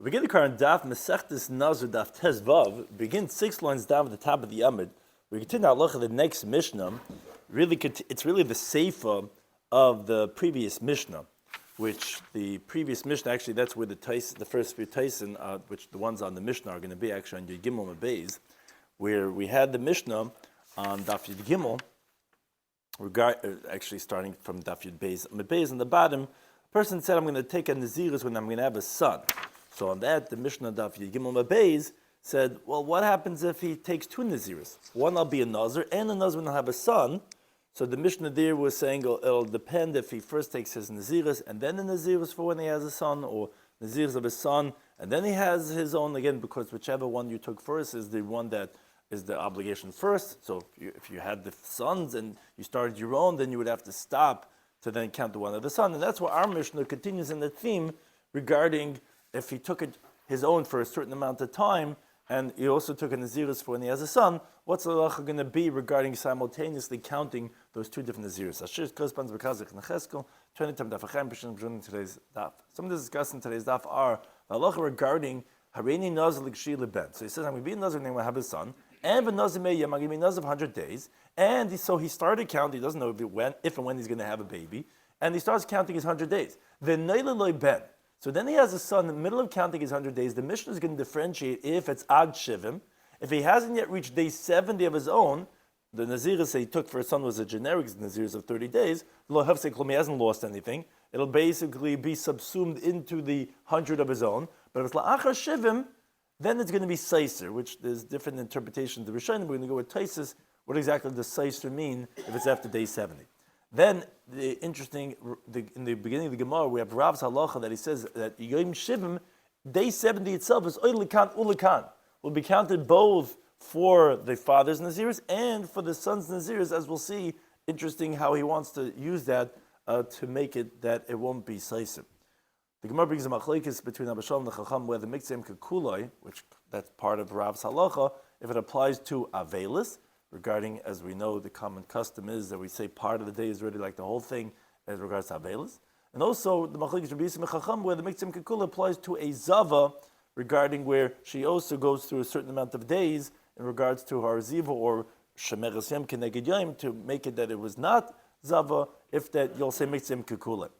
We begin the current Daf Mesechtes Nazir Daf Vav. Begin 6 lines down at the top of the Amid. We continue our look at the next Mishnah. It's really the Seifa of the previous Mishnah, which the previous Mishnah, actually that's where the first few Tyson, which the ones on the Mishnah are going to be actually on Yud Gimel Mebez, where we had the Mishnah on Daf Yud Gimel, actually starting from Daf Yud Mebez on the bottom. A person said, I'm going to take a Nazir when I'm going to have a son. So on that, the Mishnah Daf Yud Gimel Mebez said, well, what happens if he takes two Nazirs? One will be a Nazir, and a Nazir will have a son. So the Mishnah there was saying it'll depend if he first takes his Naziris, and then the Naziris for when he has a son, or Naziris of his son, and then he has his own again, because whichever one you took first is the one that is the obligation first. So if you had the sons and you started your own, then you would have to stop to then count the one of the son. And that's where our Mishnah continues in the theme regarding if he took his own for a certain amount of time, and he also took a Naziris for when he has a son, what's the halacha going to be regarding simultaneously counting those two different Naziris? Today's daf. Some of the discussed in today's daf are the halacha regarding Hareini Nazir L'Kshi L'Ben. So he says, I'm going to be a Nazir and I'm going to have a son, and the Nazir Me'yem, I'm going to be a Nazir of 100 days, and so he started counting, he doesn't know if and when he's going to have a baby, and he starts counting his 100 days. The Neila Loi Ben. So then he has a son in the middle of counting his 100 days. The Mishnah is going to differentiate if it's Ad Shivim. If he hasn't yet reached day 70 of his own, the Naziris he took for his son was a generic Naziris of 30 days. Lo Hefsek Klum, he hasn't lost anything. It'll basically be subsumed into the 100 of his own. But if it's La'achar Shivim, then it's going to be Seiser, which there's different interpretations of the Rishonim. We're going to go with Taisus. What exactly does Seiser mean if it's after day 70? Then, in the beginning of the Gemara, we have Rav's halacha that he says that Yom Shivim, day 70 itself is Oilikan Ulikan, will be counted both for the father's Naziris and for the son's Naziris, as we'll see. Interesting how he wants to use that to make it that it won't be Saisim. The Gemara brings a machlekes between Rabbi Shloimy and the Chacham where the Mikzem Kekuloi, which that's part of Rav's halacha, if it applies to Avelis, regarding, as we know, the common custom is that we say part of the day is really like the whole thing as regards to Avelis. And also the Machlekes Rabbi Yisrael Chacham, where the Mikzem Kekula applies to a Zava, regarding where she also goes through a certain amount of days in regards to her Ziva or Shemeres Yem Keneged Yom, to make it that it was not Zava, if that you'll say Mikzem Kekula.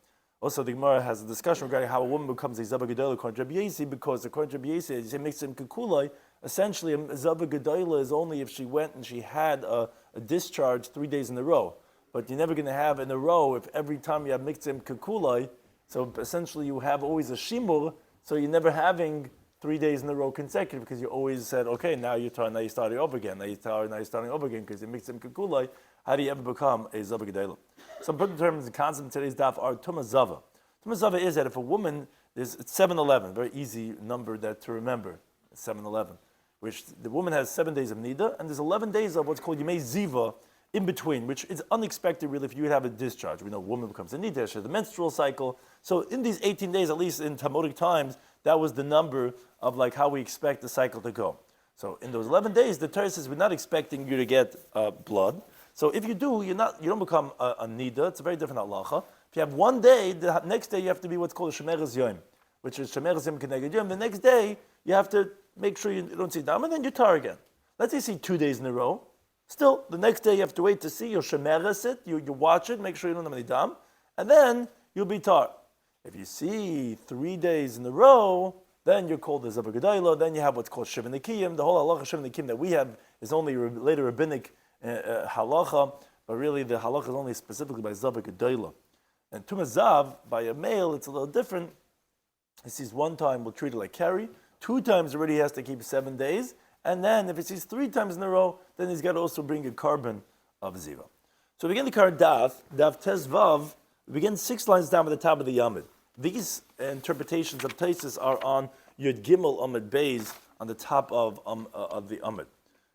Also, the Gemara has a discussion regarding how a woman becomes a Zava Gedolah according to Rabbi Yisi, because according to Rabbi Yisi, you say Mikzem Kekula, essentially, a Zava Gedolah is only if she went and she had a discharge 3 days in a row. But you're never going to have in a row if every time you have Mikzem Kekulai. So essentially you have always a Shimur, so you're never having 3 days in a row consecutive, because you always said, okay, now you're starting over again. Now you're starting over again because you're Mikzem Kekulai. How do you ever become a Zava Gedolah? Some important terms and concepts in today's daf are Tumah Zava. Tumah Zava is that if a woman, it's 7-11, very easy number to remember, 7-11. Which the woman has 7 days of Nida, and there's 11 days of what's called Yomei Ziva in between, which is unexpected really if you would have a discharge. We know a woman becomes a Nida, she has a menstrual cycle. So in these 18 days, at least in Talmudic times, that was the number of like how we expect the cycle to go. So in those 11 days, the Torah says we're not expecting you to get blood. So if you do, you don't become a Nida. It's a very different halacha. If you have 1 day, the next day you have to be what's called a Shemeres Yom, which is Shemeres Yom Keneged Yom. The next day, you have to make sure you don't see dam, and then you tar again. Let's say you see 2 days in a row. Still, the next day you have to wait to see. You'll shemeres it, you watch it, make sure you don't have any dam, and then you'll be tar. If you see 3 days in a row, then you're called the Zava Gedolah. Then you have what's called Shiva Nekiyim. The whole halacha Shiva Nekiyim that we have is only later rabbinic halacha, but really the halacha is only specifically by Zava Gedolah. And Tumah Zav, by a male, it's a little different. He sees 1 time, we'll treat it like carry. 2 times already has to keep 7 days, and then if he sees 3 times in a row, then he's got to also bring a carbon of Ziva. So we begin the current Daf Vav. We begin 6 lines down at the top of the Yamid. These interpretations of Taisus are on Yud Gimel Amid Beis on the top of the Amid.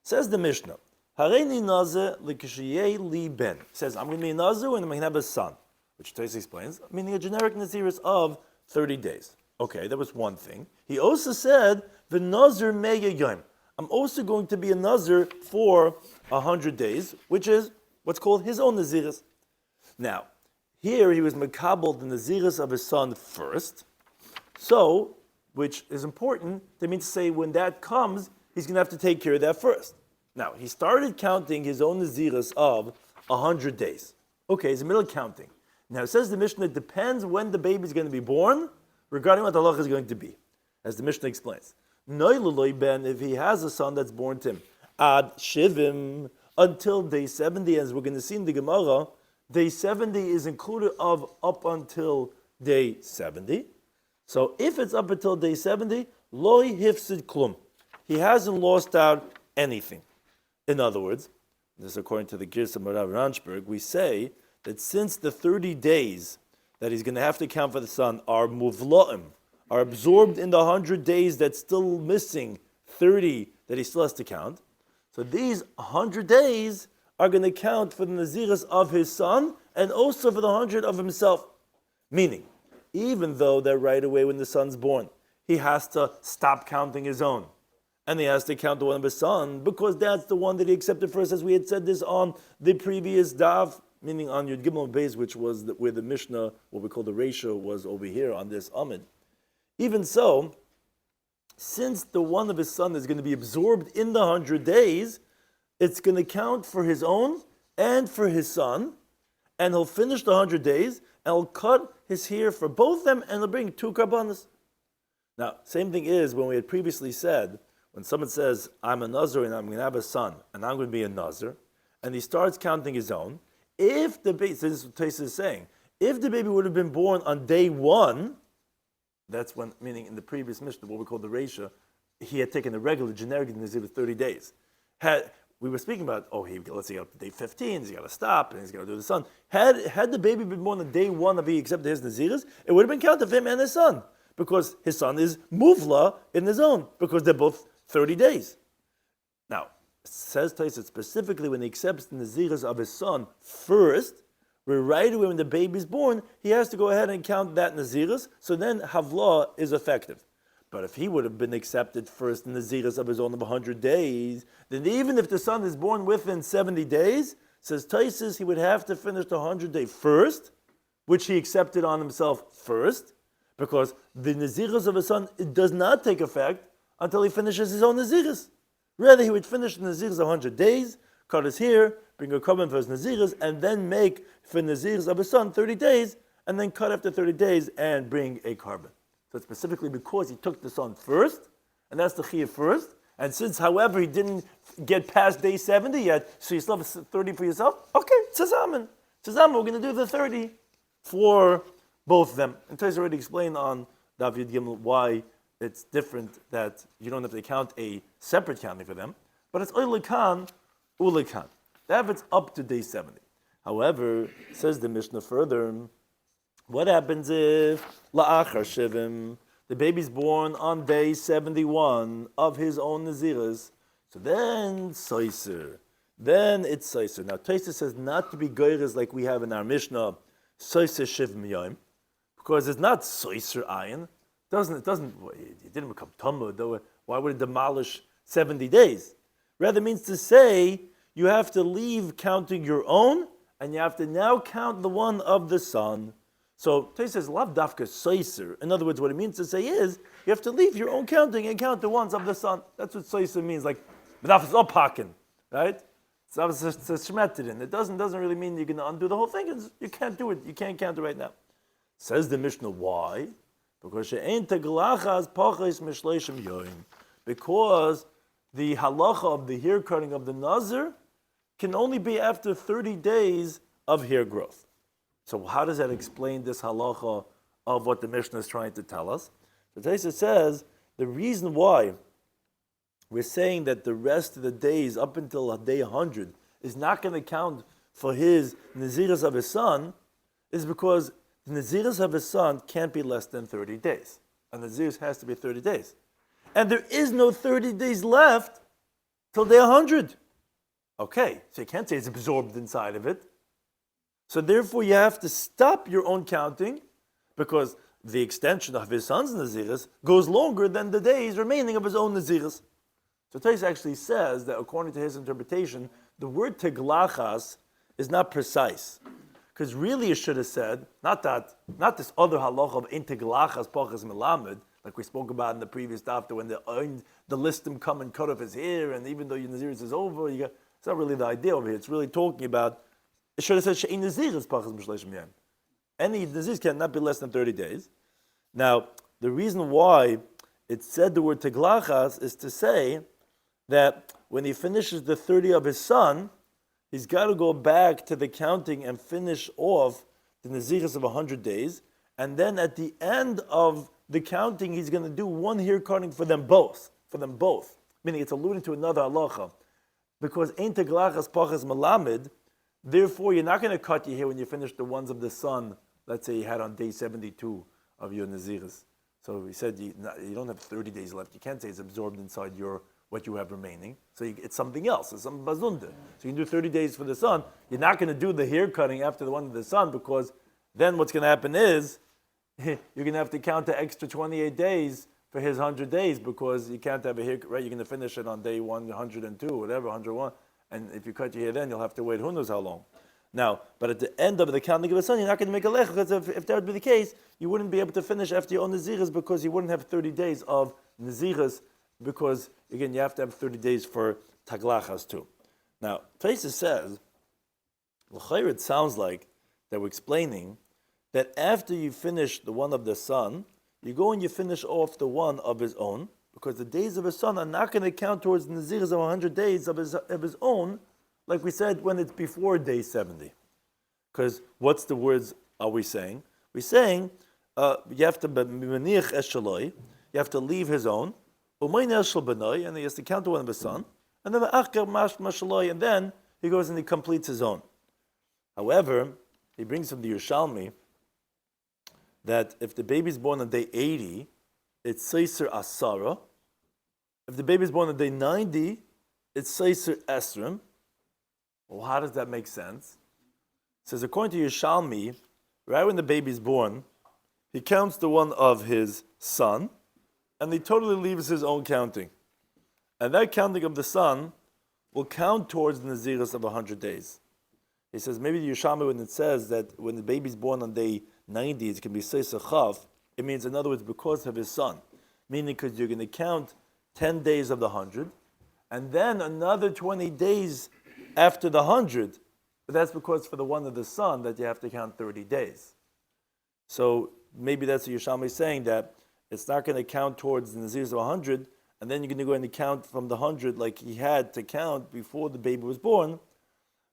Says the Mishnah, Hareini Nazir L'Kishiyei Li Ben. Says, I'm going to be a Nazir and I'm going to have a son, which Taisus explains, meaning a generic Naziris of 30 days. Okay, that was one thing. He also said, the Nazir Me'ya Yom. I'm also going to be a Nazir for 100 days, which is what's called his own Naziris. Now, here he was Makabel, the Naziris of his son first. So, which is important. That means to say when that comes, he's going to have to take care of that first. Now, he started counting his own Naziris of 100 days. Okay, he's in the middle of counting. Now, it says the Mishnah, it depends when the baby is going to be born regarding what the halacha is going to be, as the Mishnah explains. Noiluloi ben, if he has a son that's born to him, ad shivim, until day 70, as we're going to see in the Gemara, day 70 is included of up until day 70. So if it's up until day 70, loi hifsid klum. He hasn't lost out anything. In other words, this according to the Girs of Rabbi Ranchberg, we say that since the 30 days that he's going to have to count for the son are muvla'im, are absorbed in the 100 days that's still missing 30 that he still has to count, so these 100 days are going to count for the Naziris of his son and also for the 100 of himself. Meaning, even though that right away when the son's born, he has to stop counting his own, and he has to count the one of his son, because that's the one that he accepted first, as we had said this on the previous daf, meaning on Yud Gimel Beis, which was where the Mishnah, what we call the ratio, was over here on this Amid. Even so, since the one of his son is going to be absorbed in the 100 days, it's going to count for his own and for his son, and he'll finish the 100 days, and he'll cut his hair for both of them, and he'll bring 2 karbanos. Now, same thing is when we had previously said, when someone says, I'm a Nazir and I'm going to have a son, and I'm going to be a Nazir, and he starts counting his own, if the baby, so this is what Taisa is saying, if the baby would have been born on day 1, that's when, meaning in the previous Mishnah, what we call the ratio, he had taken the regular generic Nazir of 30 days. We were speaking about, let's say up to day 15, he's got to stop, and he's got to do the son. Had the baby been born on day 1 of he accepted his Naziris, it would have been counted for him and his son, because his son is Muvla in his own, because they're both 30 days. Now, says Taisa specifically when he accepts the Naziris of his son first, where right away when the baby is born, he has to go ahead and count that Naziris, so then Havlah is effective. But if he would have been accepted first in the Naziris of his own of 100 days, then even if the son is born within 70 days, says Taisus, he would have to finish the 100-day first, which he accepted on himself first, because the Naziris of his son, it does not take effect until he finishes his own Naziris. Rather, he would finish the Naziris of 100 days, cut his hair, bring a korban for his Naziris, and then make for Naziris of his son 30 days, and then cut after 30 days and bring a korban. So it's specifically because he took the son first, and that's the chiyuv first. And since, however, he didn't get past day 70 yet, so you still have 30 for yourself, okay, tzazamen. Tzazamen, we're going to do the 30 for both of them. And Tai's already explained on Daf Yomi why it's different, that you don't have to count a separate counting for them, but it's oilikan, ulikan. That it's up to day 70. However, says the Mishnah further, what happens if la'achar shivim, the baby's born on day 71 of his own Naziris, so then soiser, then it's soiser. Now Taisa says not to be goyres like we have in our Mishnah, soiser shivim yom, because it's not soiser ayin. It didn't become tumma. Why would it demolish 70 days? Rather means to say you have to leave counting your own, and you have to now count the one of the son. So Taisa says lav dafka soiser. In other words, what it means to say is you have to leave your own counting and count the ones of the son. That's what soiser means. Like medaf is ophaken, right? It's shmetidin. It doesn't really mean you're going to undo the whole thing. You can't do it. You can't count it right now. Says the Mishnah, why? Because the halacha of the hair cutting of the Nazir can only be after 30 days of hair growth. So how does that explain this halacha of what the Mishnah is trying to tell us? So Taisa says the reason why we're saying that the rest of the days up until day 100 is not going to count for his Naziris of his son is because the Naziris of his son can't be less than 30 days. And the Naziris has to be 30 days. And there is no 30 days left till day 100. Okay, so you can't say it's absorbed inside of it. So therefore you have to stop your own counting because the extension of his son's Naziris goes longer than the days remaining of his own Naziris. So Tais actually says that according to his interpretation, the word teglachas is not precise. Because really it should have said, not this other halacha of integlachas pachas melamed, like we spoke about in the previous daf, when the listim come and cut off his hair, and even though your Nazir is over, it's not really the idea over here. It's really talking about, it should have said, she'ein Nazir is pachas m'shleishim yom. Any Nazir cannot be less than 30 days. Now, the reason why it said the word teglachas is to say that when he finishes the 30 of his son, he's got to go back to the counting and finish off the Naziris of 100 days. And then at the end of the counting, he's going to do one hair cutting for them both. Meaning it's alluding to another halacha. Because ein teglachas pachas melamed, therefore you're not going to cut your hair when you finish the ones of the son, let's say you had on day 72 of your Naziris. So he said you don't have 30 days left. You can't say it's absorbed inside what you have remaining. So it's something else. It's some bazunda. So you can do 30 days for the son. You're not going to do the hair cutting after the one of the son, because then what's going to happen is you're going to have to count the extra 28 days for his 100 days, because you can't have a hair, right? You're going to finish it on day 102, whatever, 101. And if you cut your hair then, you'll have to wait who knows how long. Now, but at the end of the counting of a son, you're not going to make a lech, because if that would be the case, you wouldn't be able to finish after your own Naziris, because you wouldn't have 30 days of Naziris, because, again, you have to have 30 days for taglachas too. Now, Tosfos says, l'chayr, it sounds like that we're explaining that after you finish the one of the son, you go and you finish off the one of his own, because the days of his son are not going to count towards the Naziris of 100 days of his own, like we said, when it's before day 70. Because what's the words are we saying? We're saying you have to b'meniach es shaloi, you have to leave his own, u'mein es shel benoi, and he has to count the one of his son, and then v'achker mashma shaloi, and then he goes and he completes his own. However, he brings from the Yerushalmi that if the baby's born on day 80, it's seiser asara. If the baby's born on day 90, it's seiser esrim. Well, how does that make sense? It says, according to Yerushalmi, right when the baby's born, he counts the one of his son, and he totally leaves his own counting. And that counting of the son will count towards the Naziris of 100 days. He says, maybe the Yerushalmi, when it says that when the baby's born on day 90, it can be Seiser Chav, it means, in other words, because of his son. Meaning, because you're going to count 10 days of the 100, and then another 20 days after the 100, but that's because for the one of the son that you have to count 30 days. So maybe that's what Yerushalmi is saying, that it's not going to count towards the Nazirs of 100, and then you're going to go and count from the 100 like he had to count before the baby was born.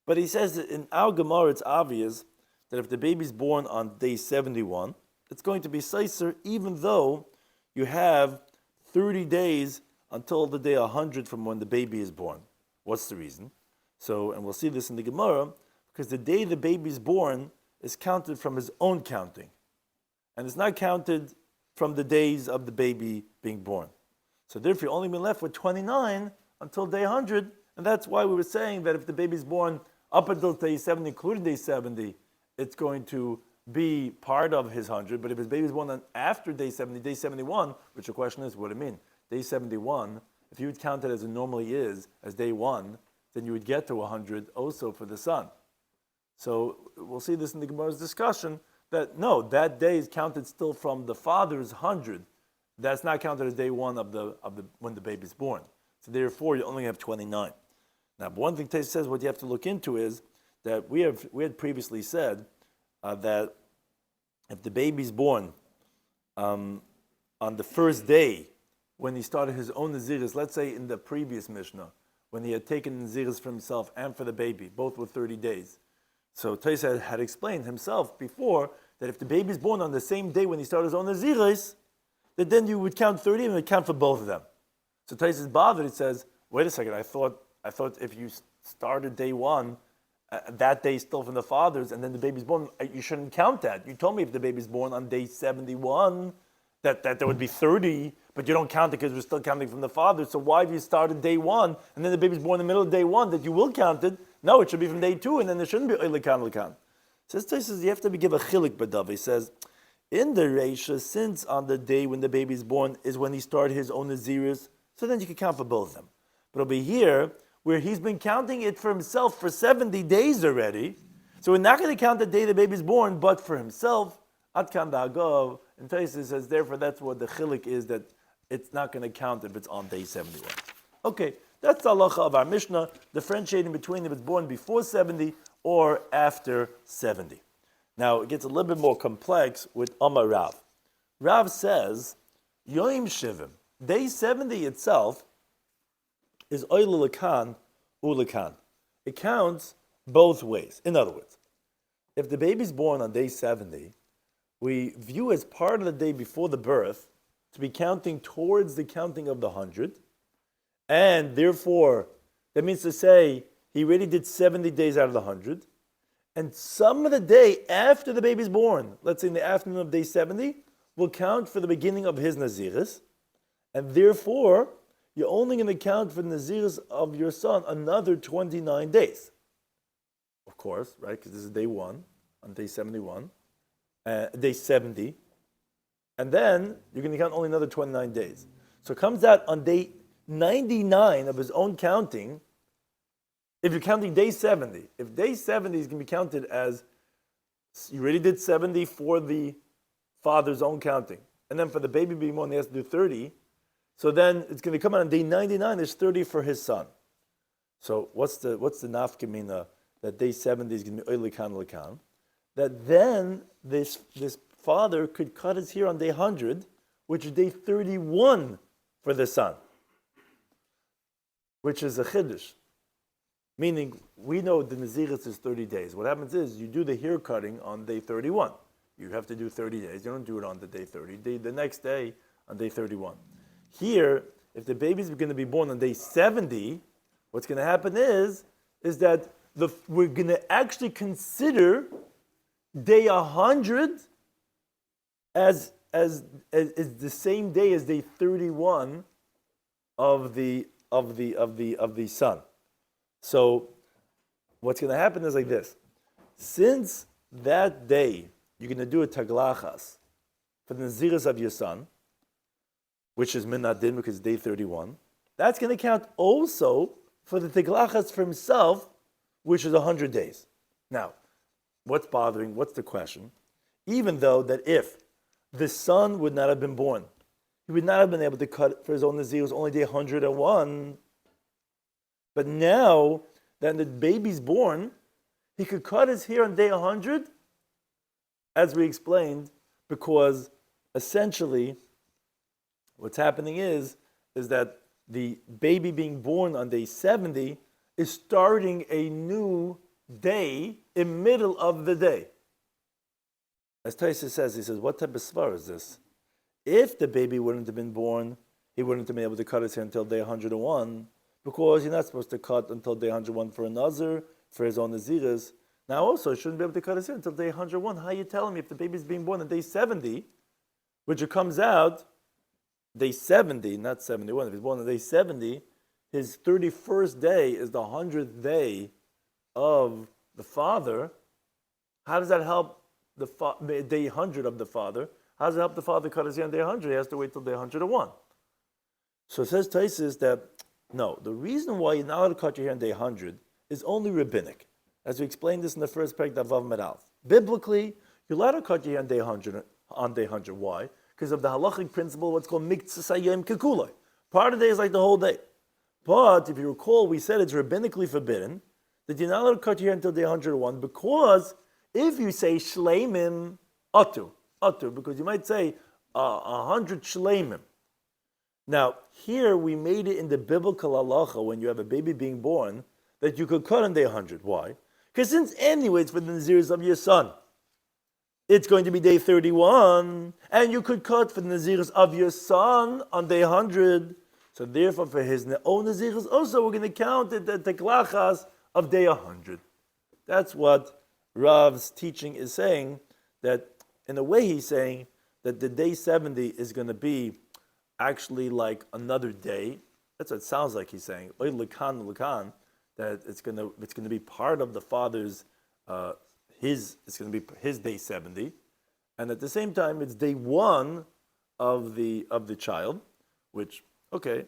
But he says that in our Gemara, it's obvious that if the baby's born on day 71, it's going to be Seiser, even though you have 30 days until the day 100 from when the baby is born. What's the reason? So, and we'll see this in the Gemara, because the day the baby's born is counted from his own counting. And it's not counted from the days of the baby being born. So therefore, you're only been left with 29 until day 100, and that's why we were saying that if the baby's born up until day 70, including day 70, it's going to be part of his 100, but if his baby's born on after day 70, day 71, which the question is, what do you mean? Day 71, if you would count it as it normally is, as day 1, then you would get to 100 also for the son. So we'll see this in the Gemara's discussion, that no, that day is counted still from the father's 100. That's not counted as day 1 of the when the baby's born. So therefore, you only have 29. Now, one thing Tosfos says, what you have to look into is that we had previously said that if the baby's born on the first day when he started his own Naziris, let's say in the previous Mishnah, when he had taken Naziris for himself and for the baby, both were 30 days. So Tosfos had explained himself before that if the baby's born on the same day when he started his own Naziris, that then you would count 30 and it would count for both of them. So Tosfos is bothered. It says, wait a second, I thought if you started day 1, that day still from the fathers, and then the baby's born, you shouldn't count that. You told me if the baby's born on day 71, that there would be 30, but you don't count it because we're still counting from the fathers. So why have you started day 1, and then the baby's born in the middle of day 1, that you will count it? No, it should be from day 2, and then there shouldn't be Lekan. Says Tosfos, you have to give a chilik b'dav. He says, in the Reisha, since on the day when the baby's born is when he started his own Naziris, so then you can count for both of them. But over here, where he's been counting it for himself for 70 days already, so we're not going to count the day the baby's born, but for himself, Atkan Da'agav, And Taisus says, therefore, that's what the chilik is, that it's not going to count if it's on day 71. Okay, that's the halacha of our Mishnah, differentiating between if it's born before 70 or after 70. Now, it gets a little bit more complex with Amar Rav. Rav says, Yoim Shivim, day 70 itself is Oil Lakan, Ulakan. It counts both ways. In other words, if the baby's born on day 70, we view as part of the day before the birth to be counting towards the counting of the 100, and therefore, that means to say he already did 70 days out of the 100, and some of the day after the baby's born, let's say in the afternoon of day 70, will count for the beginning of his Naziris, and therefore, you're only going to count for the Naziris of your son another 29 days. Of course, right, because this is day 1, on day 71, day 70, and then you're going to count only another 29 days. So it comes out on day 99 of his own counting, if you're counting day 70, if day 70 is going to be counted as, you already did 70 for the father's own counting, and then for the baby being born, he has to do 30, so then it's going to come out on day 99, there's 30 for his son. So what's the nafkamina that day 70 is going to be oilikan likan? That then this father could cut his hair on day 100, which is day 31 for the son, which is a chiddush. Meaning, we know the Naziris is 30 days. What happens is, you do the hair cutting on day 31. You have to do 30 days. You don't do it on the day 30. The next day, on day 31. Here, if the baby's going to be born on day 70, what's going to happen is that we're going to actually consider day 100 as the same day as day 31 of the son. So what's going to happen is like this. Since that day you're going to do a taglachas for the naziris of your son, which is min adin because it's day 31, that's going to count also for the taglachas for himself, which is 100 days. Now, what's the question? Even though that if the son would not have been born, he would not have been able to cut for his own nazir, it was only day 101. But now that the baby's born, he could cut his hair on day 100, as we explained, because essentially what's happening is that the baby being born on day 70 is starting a new day in middle of the day. As Taisa says, he says, what type of svar is this? If the baby wouldn't have been born, he wouldn't have been able to cut his hair until day 101, because you're not supposed to cut until day 101 for a Nazir, for his own Naziris. Now also, he shouldn't be able to cut his hair until day 101. How are you telling me if the baby's being born on day 70, which it comes out, day 70, not 71, if he's born on day 70, his 31st day is the 100th day of the father. How does that help day 100 of the father? How does it help the father cut his hair on day 100? He has to wait till day 101. So it says Taisus that, no, the reason why you're not allowed to cut your hair on day 100 is only rabbinic. As we explained this in the first parak of Vav Medal. Biblically, you're allowed to cut your hair on day 100. Why? Because of the halachic principle, what's called miktsas hayom kekulai. Part of the day is like the whole day. But if you recall, we said it's rabbinically forbidden that you're not allowed to cut your hair until day 101, because if you say shleimim atu, because you might say 100 shleimim. Now, here we made it in the biblical halacha when you have a baby being born that you could cut on day 100. Why? Because since anyways for the naziris of your son, it's going to be day 31, and you could cut for the naziris of your son on day 100. So therefore, for his own naziris also, we're going to count it at the klachas of day 100. That's what Rav's teaching is saying, that in a way he's saying that the day 70 is going to be actually like another day. That's what it sounds like he's saying. That it's going to be part of the father's it's going to be his day 70, and at the same time it's day 1 of the child, which so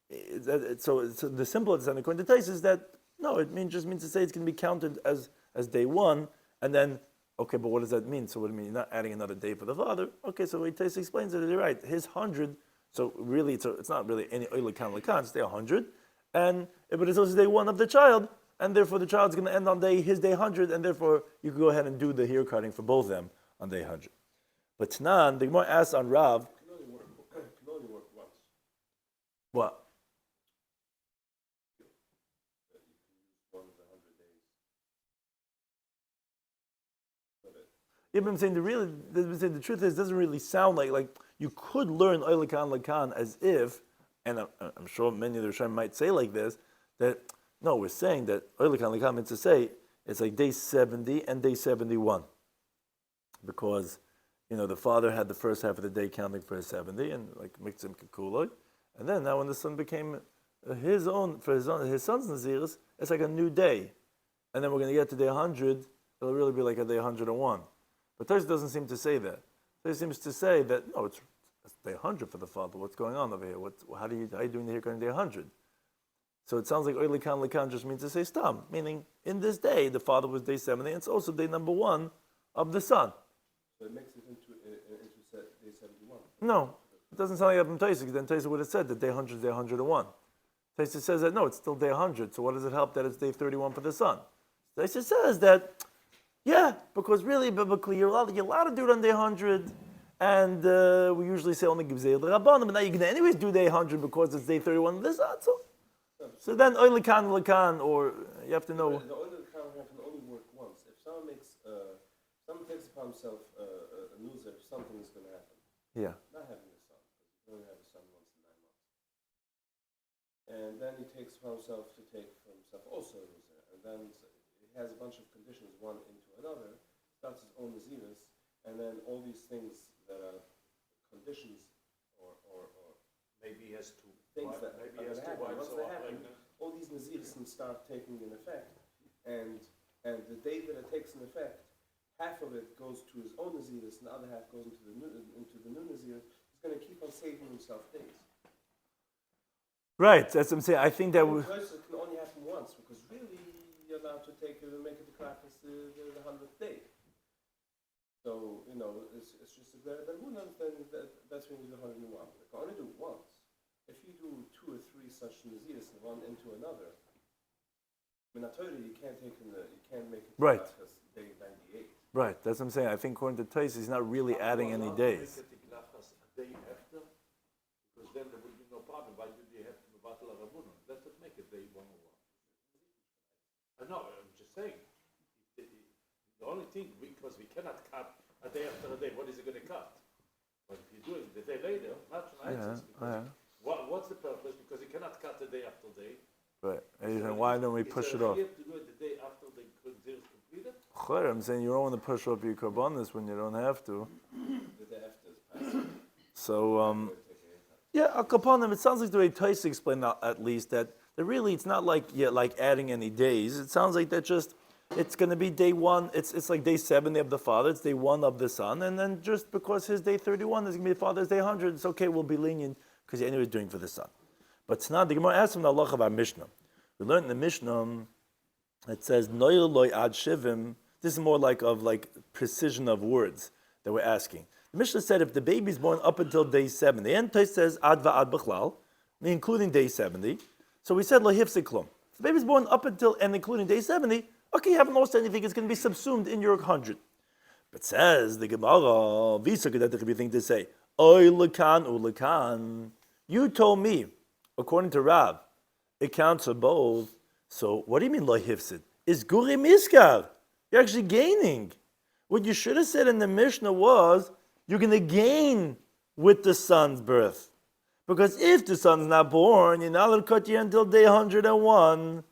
the simple understanding according to Tais is that no, it just means to say it's going to be counted as day 1, and then Okay, but what does that mean? So what do you mean? You're not adding another day for the father. Okay, so he explains it. You're right. His 100. So really, it's not really any oilikan lekan. It's day 100, but it's also day 1 of the child, and therefore the child's going to end on his day 100, and therefore you can go ahead and do the hair cutting for both of them on day 100. But Tanan, the Gemara asks on Rav. Can only work once. What? Yeah, but I'm saying the truth is, it doesn't really sound like you could learn oilikan lekan as if, and I'm sure many of the Rishonim might say like this, that no, we're saying that oilikan lekan means to say it's like day 70 and day 71, because the father had the first half of the day counting for his 70 and like miktzim kekuloi, and then now when the son became his son's naziris, it's like a new day, and then we're going to get to day 100. It'll really be like a day 101. But Tosfos doesn't seem to say that. Tosfos seems to say that no, it's day 100 for the father. What's going on over here? How are you doing the haircut on day 100? So it sounds like oilikan lekan just means to say stam, meaning in this day the father was day 70, and it's also day number 1 of the son. So it makes it into day 71. No, it doesn't sound like that from Tosfos, because then Tosfos would have said that day 100 is day 101. Tosfos says that no, it's still day 100. So what does it help that it's day 31 for the son? Tosfos says that. Yeah, because really, biblically, you're allowed to do it on day 100, and we usually say only give Zayil the Rabbanim, but now you can anyways do day 100 because it's day 31 of this. So then, oilikan lekan, or you have to know. The oilikan can only work once. If someone takes upon himself a nuzir, something is going to happen. Yeah. Not having a son, because you can only have a son once in 9 months. And then he takes upon himself to take for himself also a nuzir, and then he has a bunch of conditions, one into another, starts his own naziris, and then all these things that are conditions, or maybe he has two. Things that maybe he are has two happen. wives. Once they happen, all these naziris start taking in effect, and the day that it takes in effect, half of it goes to his own naziris, and the other half goes into the new nazir. He's going to keep on saving himself days. Right, that's what I'm saying. I think that It can only happen once, because really you're allowed to make it the practice the 100th day. So it's just a very but who knows then that's when you do 101. You can only do it once. If you do 2 or 3 such naziris one into another, I told you can't make it right. Day 98. Right, that's what I'm saying. I think according to Tosfos, he's not really adding any days. A day after, because then there would be no problem. Why did you have to battle a rabbunah? Let us make it day 101. No, I'm just saying. The only thing, because we cannot cut a day after a day, what is it going to cut? But if you do it the day later, much nicer. What's the purpose? Because you cannot cut the day after day. Right. And why don't we push it off? You have to do it the day after the nizir is completed? I'm saying you don't want to push off your karbanis when you don't have to. The day after is passing. So, yeah, al kapanim, it sounds like the way Tosfos explained at least that really it's not like adding any days. It sounds like that just it's going to be day 1. It's like day 70 of the father. It's day 1 of the son, and then just because his day 31 is going to be the father's day 100, it's okay. We'll be lenient because he anyway is doing for the son. But it's not. The Gemara asks from the halacha of our Mishnah. We learned in the Mishnah. It says noil loy ad shivim. This is more like precision of words that we're asking. The Mishnah said if the baby is born up until day 70, and Tosfos says ad va'ad b'chlal, including day 70. So we said lo hifsik klum. If the baby is born up until and including day 70, okay, you haven't lost anything. It's going to be subsumed in your 100. But says the Gemara, visa could have thing to say, oy lekan ulekan. You told me, according to Rav, it counts for both. So what do you mean lo hifsid? Is guri miskav? You're actually gaining. What you should have said in the Mishnah was you're going to gain with the son's birth. Because if the son's not born, you're not allowed to cut you until day 101.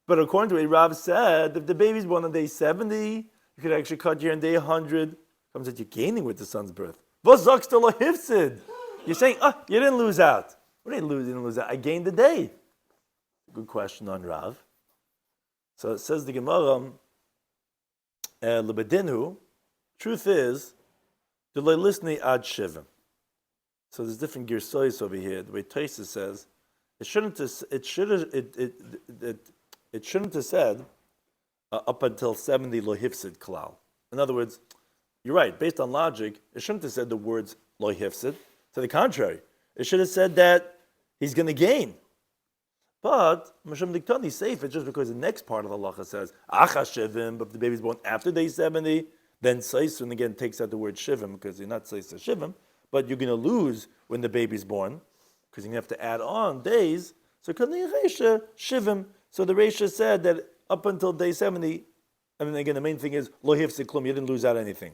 But according to what Rav said, if the baby's born on day 70, you could actually cut you on day 100. Comes that you're gaining with the son's birth. You're saying, you didn't lose out. What do you lose? You didn't lose out. I gained the day. Good question on Rav. So it says the Gemara, Lebedinu, truth is, Delay listening ad shivim. So there's different girsois over here. The way Tosfos says, it shouldn't have said up until 70 lo hifsid klal. In other words, you're right. Based on logic, it shouldn't have said the words lo hifsid. To the contrary, it should have said that he's going to gain. But Masham Diktani safe it just because the next part of the halacha says Acha Shivim, but if the baby's born after day 70, then Saisun again takes out the word Shivim because you're not Saisa Shivim, but you're going to lose when the baby's born because you're going to have to add on days. So Kani Reisha Shivim. So the Reisha said that up until day 70, I mean again the main thing is Lo Hifsid Klum, you didn't lose out anything.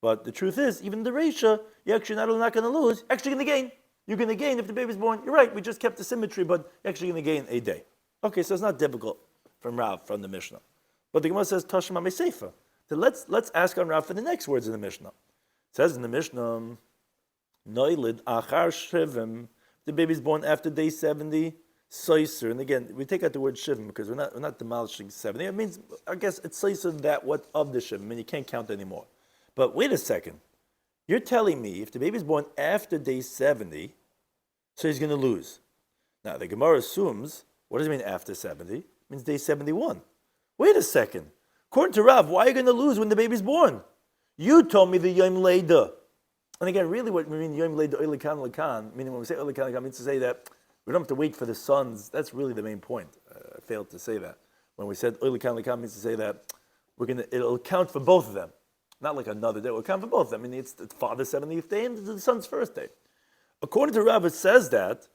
But the truth is, even the Reisha, you're actually not only not going to lose, you're actually going to gain. You're going to gain if the baby's born. You're right, we just kept the symmetry, but you're actually going to gain a day. Okay, so it's not difficult from Rav, from the Mishnah. But the Gemara says, Tashma Meseifa. So let's ask on Rav for the next words in the Mishnah. It says in the Mishnah, Noilid Achar Shivim, the baby's born after day 70, Soiser. And again, we take out the word Shivim because we're not demolishing 70. It means, I guess, it's Soiser that what of the Shivim, and you can't count anymore. But wait a second. You're telling me if the baby's born after day 70, so he's going to lose. Now, the Gemara assumes, what does it mean after 70? It means day 71. Wait a second. According to Rav, why are you going to lose when the baby's born? You told me the Yom Leida. And again, really what we mean Yom Leida, Oilikan Lakan, meaning when we say Oilikan Lakan, means to say that we don't have to wait for the sons. That's really the main point. I failed to say that. When we said Oilikan Lakan, means to say that it'll count for both of them. Not like another day. It will count for both of them. I mean, it's the father's 70th day and the son's first day. According to Rav, it says that.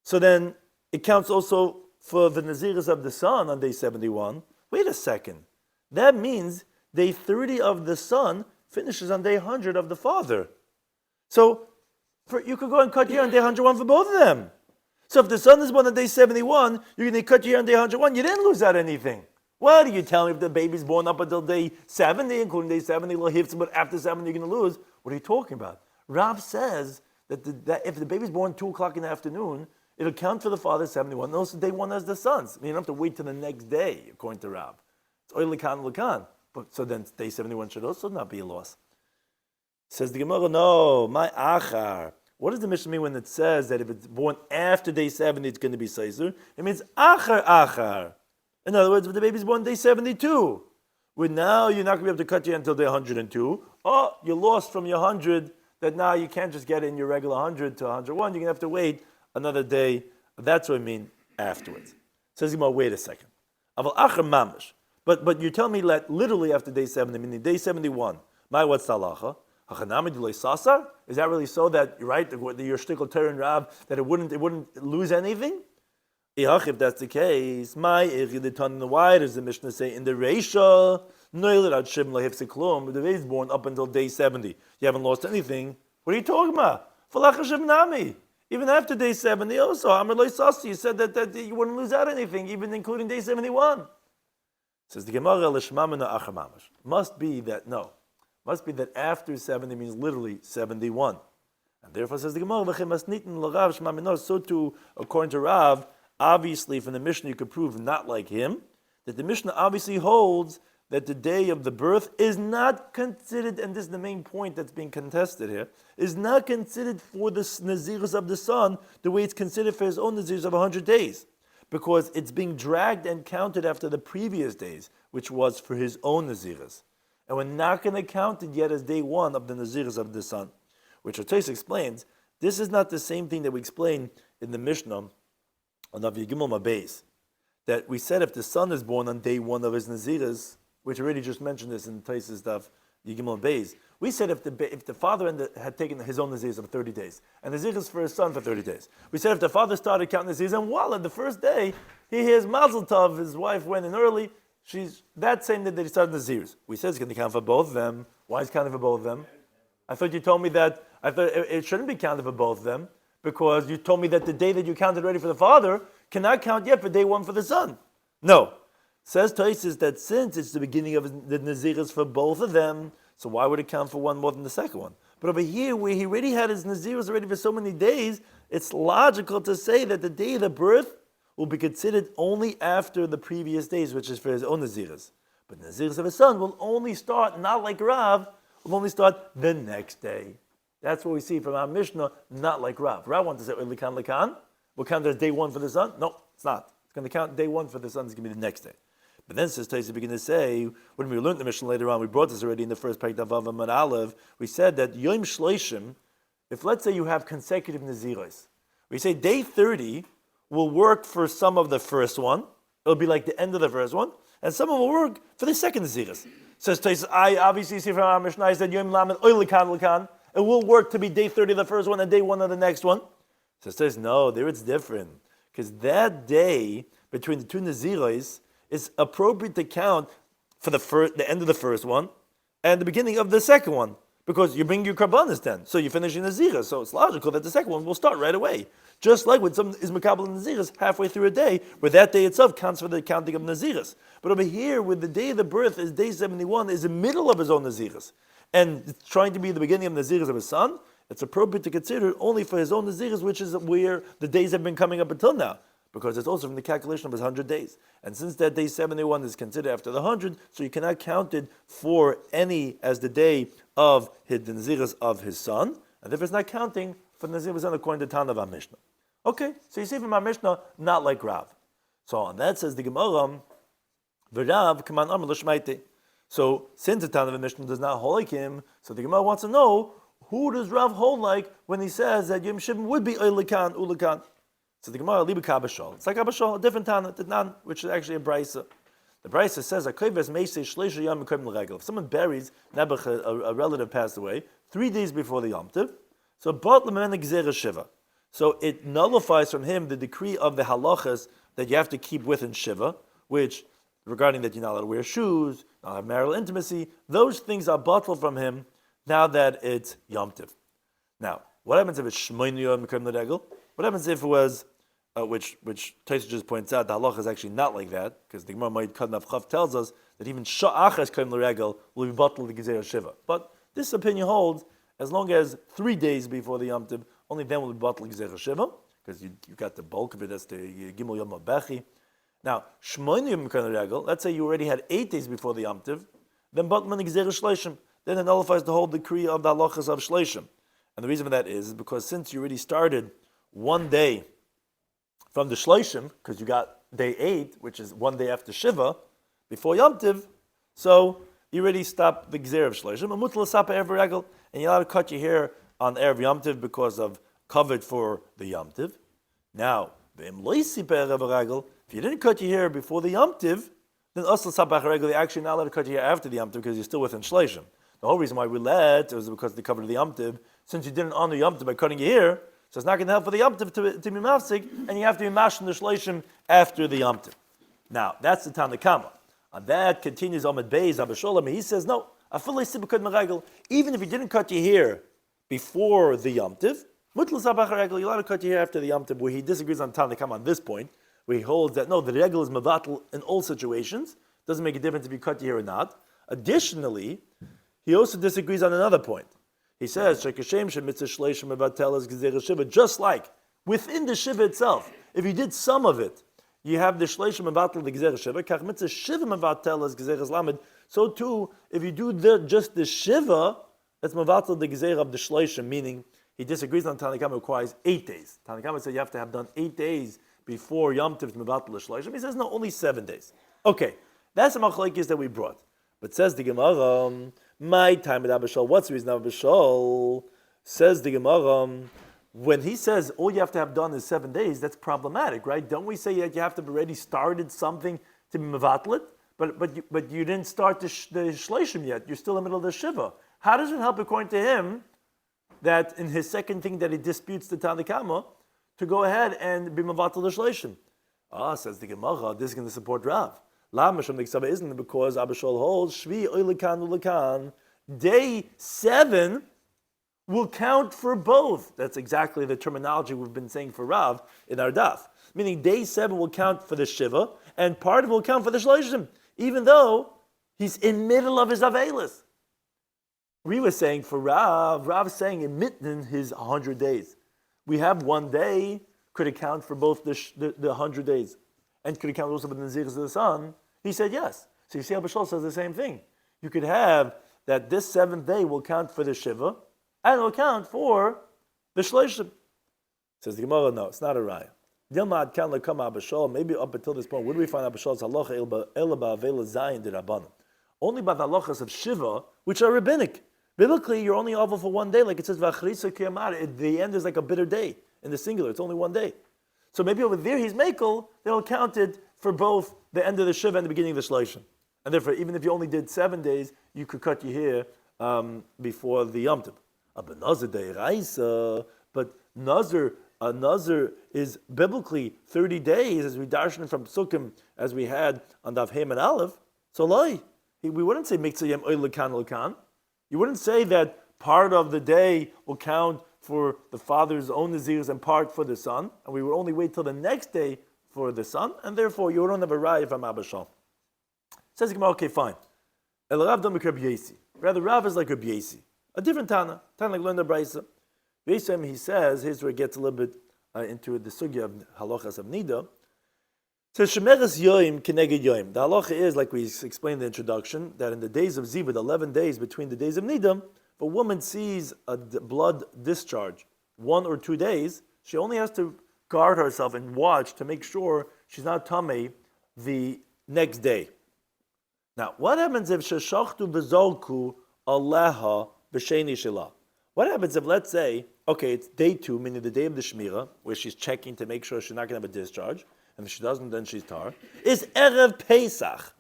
So then it counts also for the Naziris of the son on day 71. Wait a second. That means day 30 of the son finishes on day 100 of the father. So you could go and cut here on day 101 for both of them. So if the son is born on day 71, you're going to cut here on day 101. You didn't lose out anything. What are you telling me if the baby's born up until day 70, including day 70, but after 70 you're going to lose? What are you talking about? Rav says that if the baby's born 2 o'clock in the afternoon, it'll count for the father 71, and also day 1 as the sons. I mean, you don't have to wait till the next day, according to Rav. It's oil lakan. But so then day 71 should also not be a loss. Says the Gemara, no, my achar. What does the Mishnah mean when it says that if it's born after day 70, it's going to be seiser? It means achar. In other words, if the baby's born day 72, well, now you're not going to be able to cut your until day 102. Oh, you lost from your 100, that now you can't just get in your regular 100 to 101. You're going to have to wait another day. That's what I mean afterwards. Says Gemara, wait a second. Aval achar mamash. But you're telling me that literally after day 70, meaning day 71, what's the halacha? Is that really so that you're right, your shtickle Torah Rav, that it wouldn't lose anything? If that's the case, why does the Mishnah say in the Reisha, the baby is born up until day 70. You haven't lost anything. What are you talking about? Even after day 70 also, you said that you wouldn't lose out anything, even including day 71. Says the Gemara, must be that after 70 means literally 71. And therefore says the Gemara, so too, according to Rav, obviously from the Mishnah you could prove not like him, that the Mishnah obviously holds that the day of the birth is not considered, and this is the main point that's being contested here, is not considered for the Nazirs of the son the way it's considered for his own Nazirs of 100 days. Because it's being dragged and counted after the previous days, which was for his own Naziris. And we're not going to count it yet as day 1 of the Naziris of the son. Which Rav explains, this is not the same thing that we explained in the Mishnah on Daf Yomi, that we said if the son is born on day 1 of his Naziris, which already just mentioned this in Taisus Daf Yomi, we said if the father had taken his own Naziris of 30 days, and Naziris for his son for 30 days, we said if the father started counting Naziris, and voila, the first day, he hears Mazel Tov, his wife went in early, she's that same day that he started Naziris. We said it's going to count for both of them. Why is it counting for both of them? I thought you told me that, I thought it shouldn't be counted for both of them, because you told me that the day that you counted already for the father cannot count yet for day 1 for the son. No. Says Taisus that since it's the beginning of the Naziris for both of them, so why would it count for one more than the second one? But over here, where he already had his Naziris already for so many days, it's logical to say that the day of the birth will be considered only after the previous days, which is for his own Naziris. But Naziris of his son will only start, not like Rav, will only start the next day. That's what we see from our Mishnah, not like Rav. Rav wants to say, Likan, will count as day 1 for the son? No, it's not. It's going to count day 1 for the son, it's going to be the next day. But then says Taisa begin to say, when we learned the Mishnah later on, we brought this already in the first parak Daf Yomi Aleph, we said that Yom Shloshim, if let's say you have consecutive Naziros, we say day 30 will work for some of the first one, it'll be like the end of the first one, and some will work for the second Naziros. Says Taisa, I obviously see from our Mishnah, I said Yom Lamed Oy Lekan Lekan, it will work to be day 30 of the first one and day 1 of the next one. So it says, no, there it's different. Because that day between the two Naziros is appropriate to count for the end of the first one and the beginning of the second one. Because you bring your karbanis then. So you're finishing Nazira. So it's logical that the second one will start right away. Just like when someone is makabel Naziris halfway through a day, where that day itself counts for the counting of Naziris. But over here, with the day of the birth is day 71, is the middle of his own Naziris. And it's trying to be the beginning of Naziris of his son, it's appropriate to consider it only for his own Naziris, which is where the days have been coming up until now. Because it's also from the calculation of his 100 days. And since that day 71 is considered after the 100, so you cannot count it for any as the day of the Naziris of his son, and if it's not counting for the Nazir of his son according to Tanav Mishnah. Okay, so you see from our Mishnah, not like Rav. So on that says the Gemara, V'Rav Kaman Amar L'Shmaite. So since the Tanav Mishnah does not hold like him, so the Gemara wants to know, who does Rav hold like when he says that Yom Shivim would be Ulekan, Ulekan? So the Gemara Liba Kabashol. It's like Kabashol, a different Tana, Tnan, which is actually a Brisa. The Brisa says, if someone buries a relative passed away 3 days before the Yom Tov, so it nullifies from him the decree of the halachas that you have to keep within Shiva, which, regarding that you're not allowed to wear shoes, not have marital intimacy, those things are bottled from him now that it's Yom Tov. Now, what happens if it's Shmoini Yom Mekom L'Regel? What happens if it was which Taisa just points out, the halacha is actually not like that, because the Gemara Moed Kadnav Chav tells us that even Sha'achas Kaim L'Regel will be bottled the Gezerah Shiva. But this opinion holds as long as 3 days before the Yom Tov, only then will be bottled Gezerah Shiva, because you got the bulk of it as the Gimel Yom HaBechi. Now, Shmoini Yom Kaim L'Regel, let's say you already had 8 days before the Yom Tov, then bottled the Gezerah Shleishim. Then it nullifies the whole decree of the halachas of Shleishim. And the reason for that is because since you already started 1 day from the Shleishim, because you got day 8, which is 1 day after Shiva, before Yom Tiv, so you already stopped the Gzer of Shleishim, and you're allowed to cut your hair on Erev Yom Tiv because of covered for the Yom Tiv. Now, if you didn't cut your hair before the Yom Tiv, then you're actually not allowed to cut your hair after the Yom Tiv because you're still within Shleishim. The whole reason why we let was because they covered the Yom Tiv. Since you didn't honor Yom Tiv by cutting your hair, so it's not going to help for the Yom Tiv to be mafsik, and you have to be mashing the Shleishim after the Yom Tiv. Now, that's the Tanakama. On that continues Ahmed Beis, Rabbi Shloimy, he says, no, even if you didn't cut your hair before the Yom Tiv, you're allowed to cut your hair after the Yom Tiv, where he disagrees on Tanakama on this point, where he holds that, no, the regel is mevatel in all situations, doesn't make a difference if you cut your hair or not. Additionally, he also disagrees on another point. He says, just like within the Shiva itself, if you did some of it, you have the Shleishim Mevatel the Gezerah Shiva, Kach Mitzvah Shiva Mevatel as Gezerah Lamed. So too, if you do just the Shiva, that's Mevatel the Gezerah of the Shleishim, meaning he disagrees on Tanakama requires 8 days. Tanakama said you have to have done 8 days before Yom Tov Mevatel the Shleishim. He says no, only 7 days. Okay, that's the machlokes that we brought. But says the Gemara, my time at Abishal, what's the reason Abishal? Says the Gemara, when he says all you have to have done is 7 days, that's problematic, right? Don't we say that you have to have already started something to be mevatlet? But you didn't start the shleishim yet. You're still in the middle of the shiva. How does it help according to him that in his second thing that he disputes the Tanakama to go ahead and be mevatel the shleishim? Says the Gemara, this is going to support Rav. Isn't it because Abishol holds Shvi Oilikan Ulikan, day 7 will count for both. That's exactly the terminology we've been saying for Rav in our Daf. Meaning day 7 will count for the Shiva, and part of it will count for the Shleishim, even though he's in middle of his Avelis. We were saying for Rav's saying in Mitnan his 100 days. We have 1 day, could account for both the 100 days, and could account also for the Nazirs of the sun. He said yes. So you see, Abishol says the same thing. You could have that this 7th day will count for the Shiva, and it will count for the Shleishim. Says the Gemara, no, it's not a raya. Dilma Adkan Lekama Abashal, maybe up until this point, where do we find Abashal's halacha Elba Avela Zayin Dirabbanan? Only by the halachas of Shiva, which are rabbinic. Biblically, you're only oval for one day, like it says, V'achrisa Kiyamar. At the end is like a bitter day in the singular. It's only one day. So maybe over there he's Mekel, they'll count it for both the end of the Shiva and the beginning of the Shloshim. And therefore, even if you only did 7 days, you could cut your hair before the Yom Tov. But Nazir Deiraisa, but Nazir is biblically 30 days, as we darshan from Psukim, as we had on Daf Yomi and Aleph. So we wouldn't say Miktzah Yem Oy Lekan Lekan. You wouldn't say that part of the day will count for the father's own Nazirs and part for the son, and we would only wait till the next day for the son, and therefore you don't have a raya from Abashal. Says the Gemara, okay, fine. El Rav don't make Rabbi Yesi. Rather, Rav is like Rabbi Yesi. A different Tana like learned the Brisa. Yesem, he says, here's where it gets a little bit into the sugya of halachas of nida. Says shemeres yoim keneged yoim. The halacha is, like we explained in the introduction, that in the days of Zivad, 11 days between the days of nida, if a woman sees a blood discharge 1 or 2 days, she only has to guard herself and watch to make sure she's not tamei the next day. Now, what happens if sheshachtu bezolku aleha b'sheni shelah? What happens if, let's say, okay, it's day 2, meaning the day of the Shmira, where she's checking to make sure she's not going to have a discharge, and if she doesn't, then she's tar. It's Erev Pesach.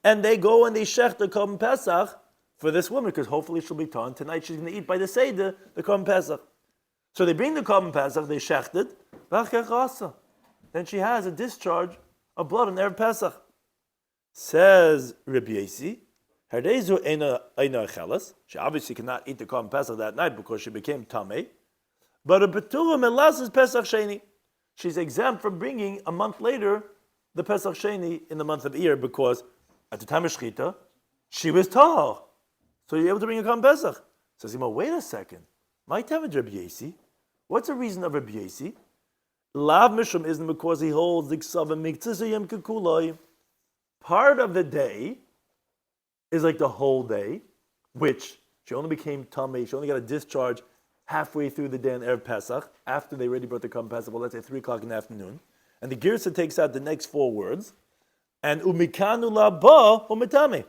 And they go and they shech the Korban Pesach for this woman, because hopefully she'll be tar, and tonight she's going to eat by the Seder, the Korban Pesach. So they bring the Korban Pesach, they shecht it, then she has a discharge of blood on Erev Pesach. Says Rabbi Yesi, she obviously cannot eat the Korban Pesach that night because she became tamei. But a betura melas is Pesach Sheni. She's exempt from bringing a month later the Pesach Sheni in the month of Iyar, because at the time of Shechita she was tahor. So you're able to bring a Korban Pesach. Says Ima, wait a second. My time is Rabbi Yesi. What's the reason of Rabbi Yesi? Lav Mishum isn't because he holds the Ksav and Miktzah Yom Kekuloi. Part of the day is like the whole day, which she only became tamei. She only got a discharge halfway through the day on Erev Pesach, after they already brought the Korban Pesach, well, let's say 3 o'clock in the afternoon. And the Girsa takes out the next 4 words, and umikanu laba umitame,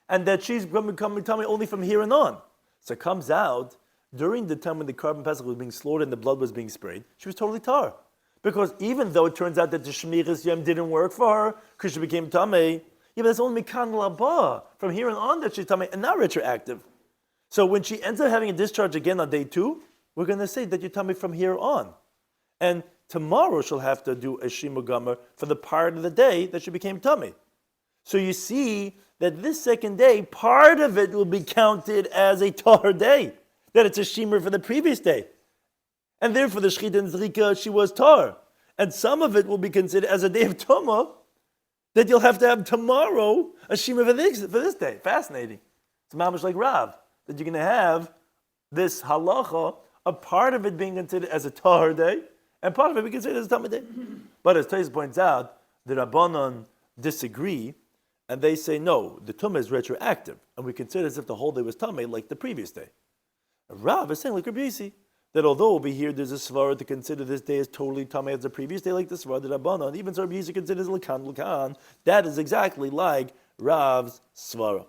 and that she's going to become mitame only from here and on. So it comes out, during the time when the Korban Pesach was being slaughtered and the blood was being sprayed, she was totally tar. Because even though it turns out that the Shmiras Yom didn't work for her, because she became tamei, yeah, but that's only mikan laba, from here and on that she's tamei, and not retroactive. So when she ends up having a discharge again on day 2, we're going to say that you're tamei from here on. And tomorrow she'll have to do a shimu gomer for the part of the day that she became tamei. So you see that this second day, part of it will be counted as a tar day, that it's a shimer for the previous day. And therefore the shechita and zrika, she was tar. And some of it will be considered as a day of tumah, that you'll have to have tomorrow a shimer for this day. Fascinating. It's mamish like Rav, that you're going to have this halacha, a part of it being considered as a tahar day, and part of it being considered as a tameh day. But as Tais points out, the Rabbanon disagree, and they say, no, the tumah is retroactive, and we consider it as if the whole day was tameh like the previous day. Rav is saying, like Rabbi Yisi, that although over here there's a svara to consider this day as totally tameh as the previous day, like the svara the Rabbanon, even so Rabbi Yisi considers lekan, that is exactly like Rav's svara.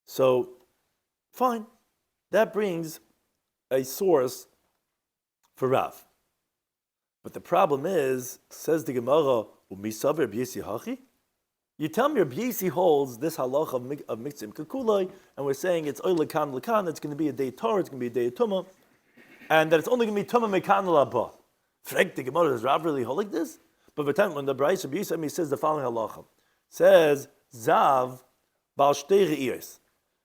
So, fine. That brings a source for Rav. But the problem is, says the Gemara, Umisav Rabbi Yisi hachi? You tell me Rabbi Yisi holds this halacha of Miktzim Kekuloi, and we're saying it's oy lekan, it's going to be a day tar, it's going to be a day of tumah, and that it's only going to be tumah mekan laba. Frek the Gemara, does Rav really hold like this? But by the time when the Bryce Rabbi Yisi says the following halacha, says Zav bal shtei re'iyos.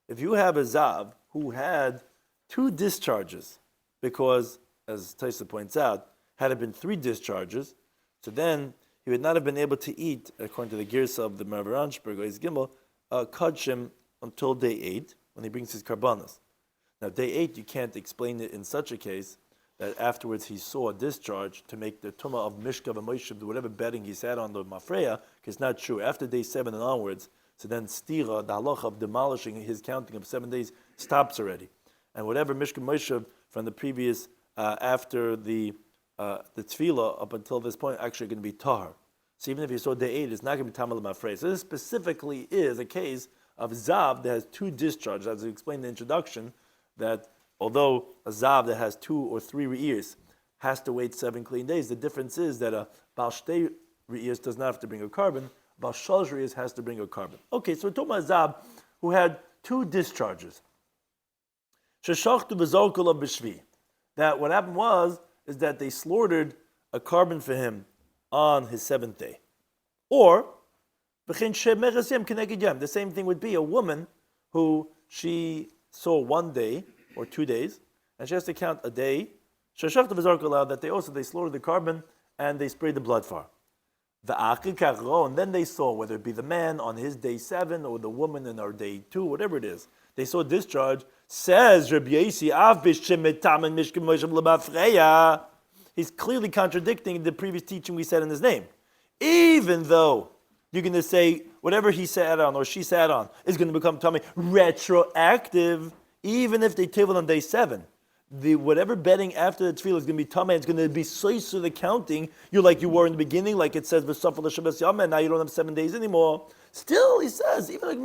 If you have a Zav who had 2 discharges, because, as Taisa points out, had it been 3 discharges, so then he would not have been able to eat, according to the Girsa of the Marav or his Gimel, Kadshim until day 8, when he brings his Karbanas. Now, day 8, you can't explain it in such a case that afterwards he saw a discharge to make the Tumah of Mishkav and Moshev, whatever bedding he sat on the Mafreya, because it's not true. After day 7 and onwards, so then Stira, the halacha of demolishing his counting of 7 days, stops already. And whatever Mishkav Moshev from the previous, after the the tefillah up until this point actually going to be tahar. So even if you saw day 8, it's not going to be tamal mafrei. So this specifically is a case of zav that has 2 discharges, as we explained in the introduction, that although a zav that has 2 or 3 re'ers has to wait 7 clean days, the difference is that a bal shtei re'ers does not have to bring a carbon, bal shalosh re'ers has to bring a carbon. Okay, so we're talking about a zav who had 2 discharges. Sheshachtu b'zorku lo b'shvi. That what happened is that they slaughtered a carbon for him on his 7th day. Or, the same thing would be a woman who she saw 1 day or 2 days, and she has to count a day. That they slaughtered the carbon and they sprayed the blood for her. And then they saw whether it be the man on his day 7 or the woman in her day 2, whatever it is. They saw discharge. Says Rabbi Yosi, he's clearly contradicting the previous teaching we said in his name. Even though you're going to say whatever he sat on or she sat on is going to become tummy retroactive, even if they table on day 7. The whatever bedding after the tefillah is going to be tummy, it's going to be sois to the counting. You're like you were in the beginning, like it says v'safal l'shabbos yama, and now you don't have 7 days anymore. Still, he says even like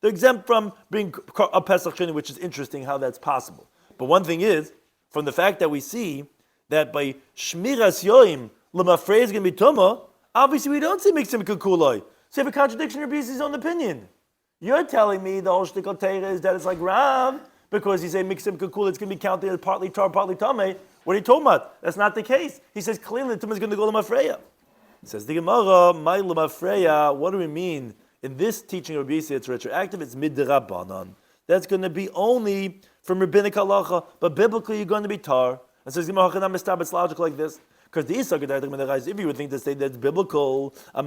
they're exempt from being a Pesach Sheni, which is interesting how that's possible. But one thing is, from the fact that we see that by Shmiras Yoim, L'mafrei is going to be Tumah, obviously we don't see Mixim Kakuloi. So you have a contradiction in Rabbi's own opinion. You're telling me the whole shtickle Teira is that it's like Rav, because he's saying Mixim Kakul, it's going to be counted as partly Tar, partly Tameh. What are you talking about? That's not the case. He says clearly the Tumah is going to go L'mafreya. Says the Gemara, my L'mafreya, what do we mean? In this teaching of Rabbi Yisrael, it's retroactive, it's midrabanan. That's going to be only from rabbinic halacha, but biblically you're going to be tar. And so it's logical like this. Because the if you would think to say that's biblical, that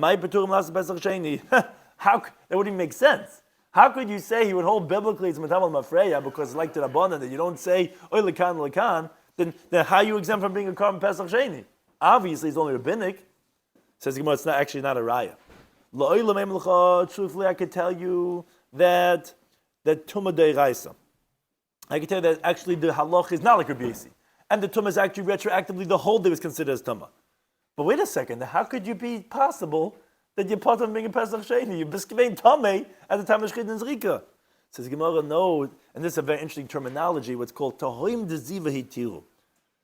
wouldn't even make sense. How could you say he would hold biblically it's matamal mafreya because it's like the rabbanan that you don't say oy lekan, then how are you exempt from being a carbon pesach sheni? Obviously it's only rabbinic. Says Gemara, it's not actually not a raya. Truthfully, I could tell you that Tumah Deiraisa. I can tell you that actually the halach is not like Rabbi Yosi. And the Tumah is actually retroactively the whole day was considered as Tumah. But wait a second, how could you be possible that you're part of being a Pesach Sheni? You're Biskvein Tameh at the time of Shchid and Zrika. Says Gemara, no, and this is a very interesting terminology, what's called Tahoim Deziva Hitiru.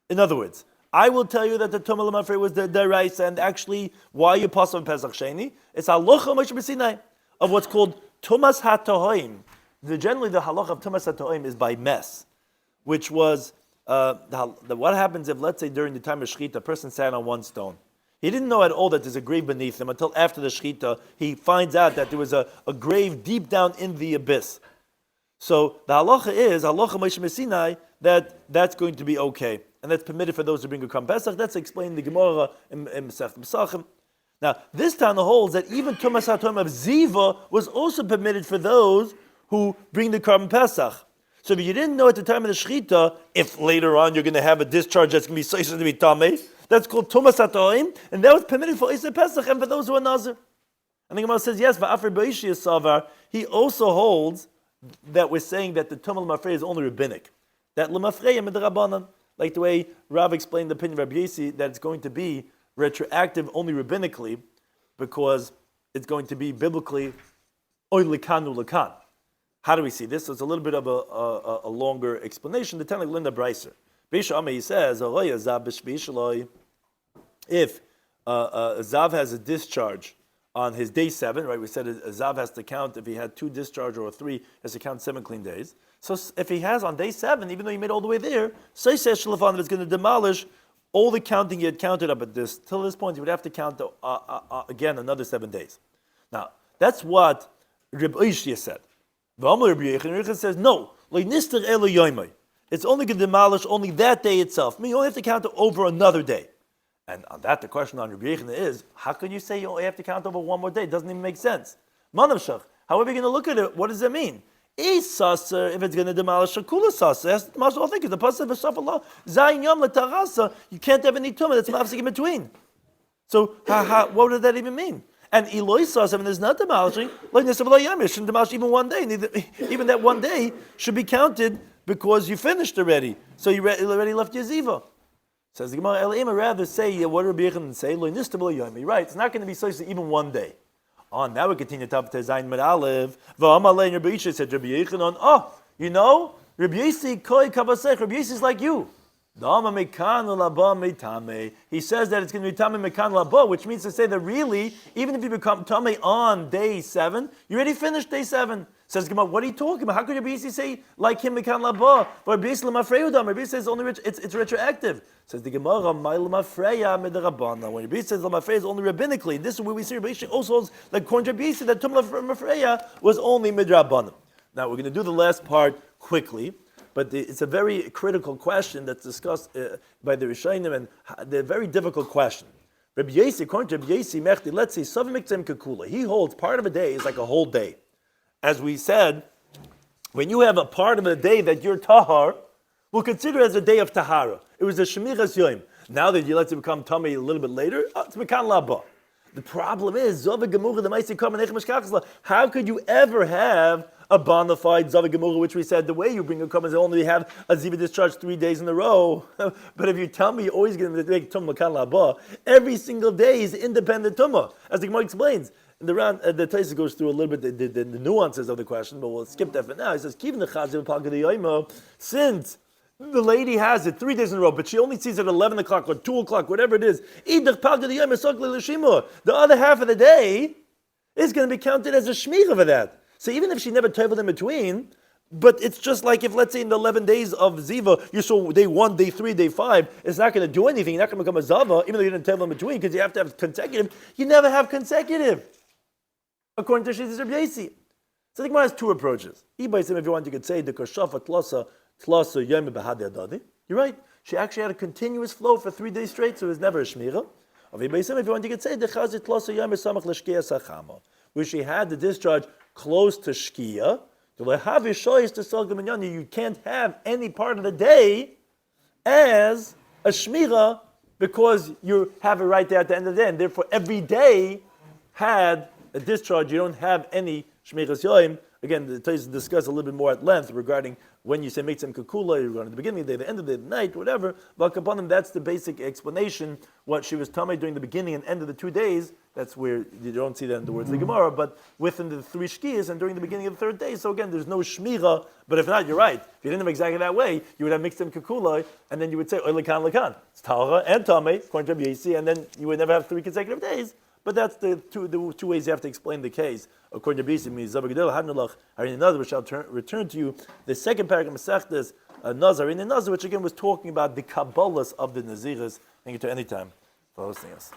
In other words, I will tell you that the Tumah L'mafrei was the Deraisa, and actually, why you pass on Pesach Sheni? It's halacha Moshe B'Sinai of what's called Tumas HaTohoim. Generally, the halacha of Tumas HaTohoim is by mess, which was what happens if, let's say, during the time of Shechita, a person sat on one stone. He didn't know at all that there's a grave beneath him until after the Shechita. He finds out that there was a grave deep down in the abyss. So the halacha is halacha Moshe B'Sinai that's going to be okay. And that's permitted for those who bring a Korban Pesach. That's explained in the Gemara in Masechet Pesachim. Now, this Tana holds that even Tumas HaToim of Ziva was also permitted for those who bring the Korban Pesach. So if you didn't know at the time of the Shechita, if later on you're going to have a discharge that's going to be Seisha to be Tameh, that's called Tumas HaToim, and that was permitted for Isa Pesach and for those who are Nazir. And the Gemara says, yes, Va'afri Ba'ishia Savar, he also holds that we're saying that the Tumah L'mafrei is only rabbinic. That L'mafrei Midrabanan. Like the way Rav explained the opinion of Rabbi Yosi, that it's going to be retroactive only rabbinically, because it's going to be biblically oy likanu lakan. How do we see this? So it's a little bit of a longer explanation. The Tanakh Linda Breiser. Beishameh, he says, if a Zav has a discharge on his day 7, right? We said a Zav has to count, if he had 2 discharge or 3, has to count 7 clean days. So if he has on day 7, even though he made all the way there, so he says Shalafan is going to demolish all the counting he had counted up at this. Till this point, he would have to count again another 7 days. Now, that's what Rabbi Ishia said. Rabbi Yechon says, no, it's only going to demolish only that day itself. I mean, you only have to count it over another day. And on that, the question on Rabbi Yechon is, how can you say you only have to count over one more day? It doesn't even make sense. Manavshach, however you're going to look at it, what does that mean? Saser, if it's going to demolish a kula saser, it has to demolish all things. The pasuk of Shafallah, Zayin Yom L'Tarasa, you can't have any tumah that's mafsik in between. So, what does that even mean? And Eloi saser, when there's not demolishing, like Nisabla Yom, it shouldn't demolish even one day. Even that one day should be counted because you finished already. So you already left your ziva. Says the Gemara, El'ima rather say, what Rabbi Yochanan say? Lo nistabel yomi. Right, it's not going to be such even one day. Now we continue to Zayin Med Aleph. V'amalei Rabbi Yisrael said Rabbi Yochanan, you know, Rabbi Yisrael koi kabasech. Rabbi Yisrael is like you. He says that it's going to be Tamei Mekan Laba, which means to say that really, even if you become Tamei on day 7, you already finished day 7. Says Gemara, what are you talking about? How could Rabbi Yisrael say like him Mekan Laba? But Rabbi Yisrael Mafreyudam. Rabbi Yisrael says only it's retroactive. Says the Gemara, Ma'il Mafreya Medarabana. When Rabbi Yisrael says Mafreya is only rabbinically, this is where we see Rabbi Yisrael also holds like according to Rabbi Yisrael that Tum Mafreya was only Midrabana. Now we're going to do the last part quickly. But it's a very critical question that's discussed by the Rishonim, and the very difficult question. Rabbi Yossi, according to Rabbi Yossi Mechti, let's say Sav Miktzem Kekula. He holds part of a day is like a whole day. As we said, when you have a part of a day that you're tahar, we'll consider it as a day of tahara. It was a shemiras yom. Now that you let it become tummy a little bit later, it's mekan laba. The problem is, how could you ever have a bona fide Zavah Gemurah, which we said the way you bring a Korban is only have a Ziva discharge 3 days in a row. But if you tell me you're always going to make Tumah Kan Laba, every single day is independent Tumah. As the Gemara explains, the Taisa goes through a little bit the nuances of the question, but we'll skip that for now. He says, Kivin the Chazir Pagad Yomo, since the lady has it 3 days in a row, but she only sees it at 11 o'clock or 2 o'clock, whatever it is. The other half of the day is going to be counted as a shmira for that. So even if she never toveled in between, but it's just like if, let's say, in the 11 days of Ziva, you saw day 1, day 3, day 5, it's not going to do anything. You're not going to become a Zava, even though you didn't tovel in between, because you have to have consecutive. You never have consecutive, according to Shizis Rabbi Yossi. So the Gemara has 2 approaches. If you want, you could say, the Kashafa Tlasa Yomi Behadi Adadi. You're right. She actually had a continuous flow for 3 days straight, so it was never a Shmira. If you want, you could say, the Chazit Tlasa Yomi Samach Leshkeya Sachama, where she had the discharge close to Shkia. You can't have any part of the day as a Shmira because you have it right there at the end of the day. And therefore, every day had a discharge. You don't have any Shmiras Yoim. Again, the Taisa discuss a little bit more at length regarding when you say Meitzem Kekula, you're going at the beginning of the day, the end of the day, the night, whatever. But upon them, that's the basic explanation. What she was Tamei during the beginning and end of the 2 days, that's where you don't see that in the words of the Gemara, but within the 3 shkiyas and during the beginning of the 3rd day. So again, there's no shmira, but if not, you're right. If you didn't have exactly that way, you would have Meitzem Kekula, and then you would say, Oy Lekan Lekan. It's Tahara and Tamei, according to Rabbi Yossi, and then you would never have 3 consecutive days. But that's the two ways you have to explain the case. According to Bisi, means Zabagdel Hadnalach, Harin Nazir, which I'll return to you. The second paragraph of Masech is Nazir in the Nazir, which again was talking about the Kabbalahs of the Naziris. Thank you to any time for hosting us.